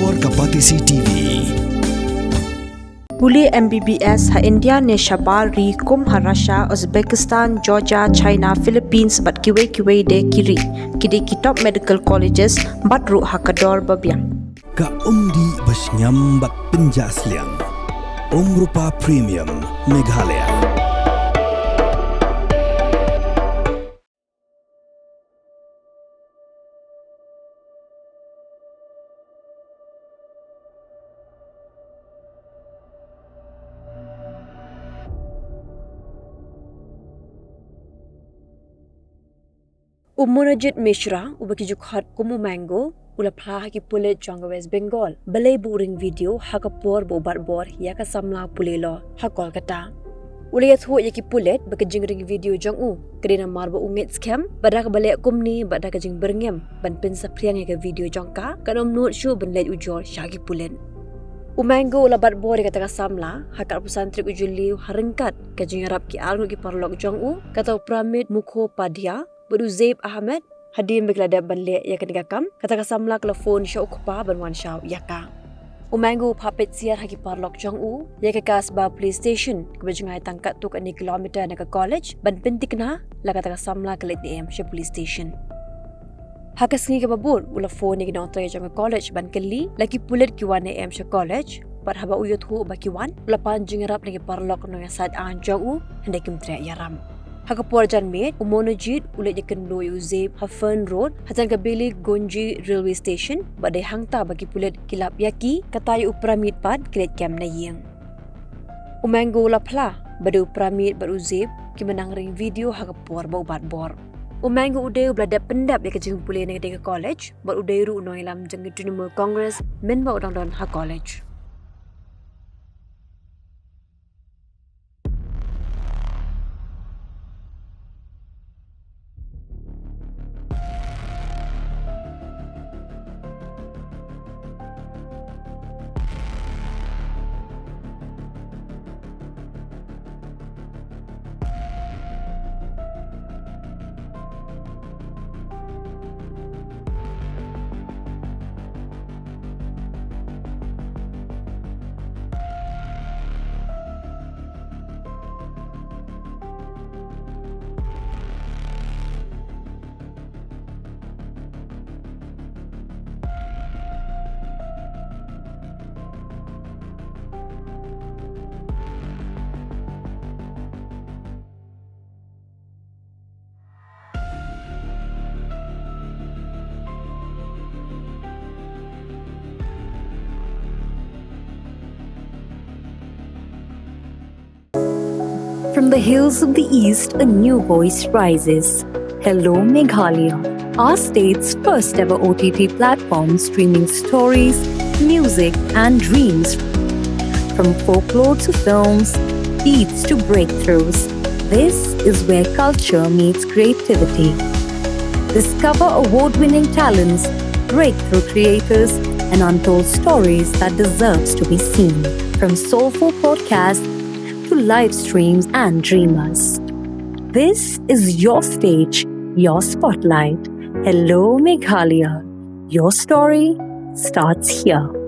Batbor Kapatisi TV. Pule MBBS ha India ne Shabar ri kum ha Russia, Uzbekistan, Georgia, China, Philippines bat kiwe de kiri. Kidi kitop medical colleges bat ru ha kador babiang. Ka umdi basnyam bat penjasliang. Rupa Premium Meghalaya. Umunajit Mishra ubaki jukhat kumu mango ula Phla haki Pule janga West Bengal. Balei buring video haka por bo Batbor yaka Samla Pule lo ha Kolkata. Ula yathu yaki Pulet baka jingring video jang kadina marba ungit scam badak balai kumni badak jing berngem ban pensa priang yaka video jangka kanom nut shu ban lej ujol shaki Pulen. Umango ula Batbor kata ka Samla haka pusantrik ujuli harengkat ka jing arab ki alnu ki parlok jang kata Pramit Mukho Padya Badu Zaib Ahmed hadim beglada banle ya ketiga kam kata ka Samla kala phone syau khpa banwan syau yaka Umango papet siar haki parlok jong ya ka kasba police station kebajngai tangkat tuk ani kilometer na ka college ban pentikna la kata ka Samla kala ATM sya police station hakas ngi ka babur ula phone ni gina jong college ban kali laki pulet kiwan AM sya college par haba uyut hu bakiwan ula panjingrap ni parlok no ya sad an jong hendak kimtre yaram Hakapor Janmit, Umonojit, ulit yakan loy Uzeb, Hafan Road, hatan kabili Gonji Railway Station, badai hangta bagi pulit kilap yaki, katayo upramit pad, kilit kem na yeng. Umango la Phla, badai upramit bad Uzeb, kimanang ring video hakapor bau Batbor. Umango uday blada pendap ya kajing pulih na ketiga college, bad uday ru unoy lam jangit Trinidad Congress, men ba udang don ha college. From the hills of the east, a new voice rises. Hello Meghalaya, our state's first ever OTT platform streaming stories, music and dreams. From folklore to films, beats to breakthroughs, this is where culture meets creativity. Discover award-winning talents, breakthrough creators, and untold stories that deserves to be seen. From soulful podcasts to live streams and dreamers. This is your stage, your spotlight. Hello Meghalaya. Your story starts here.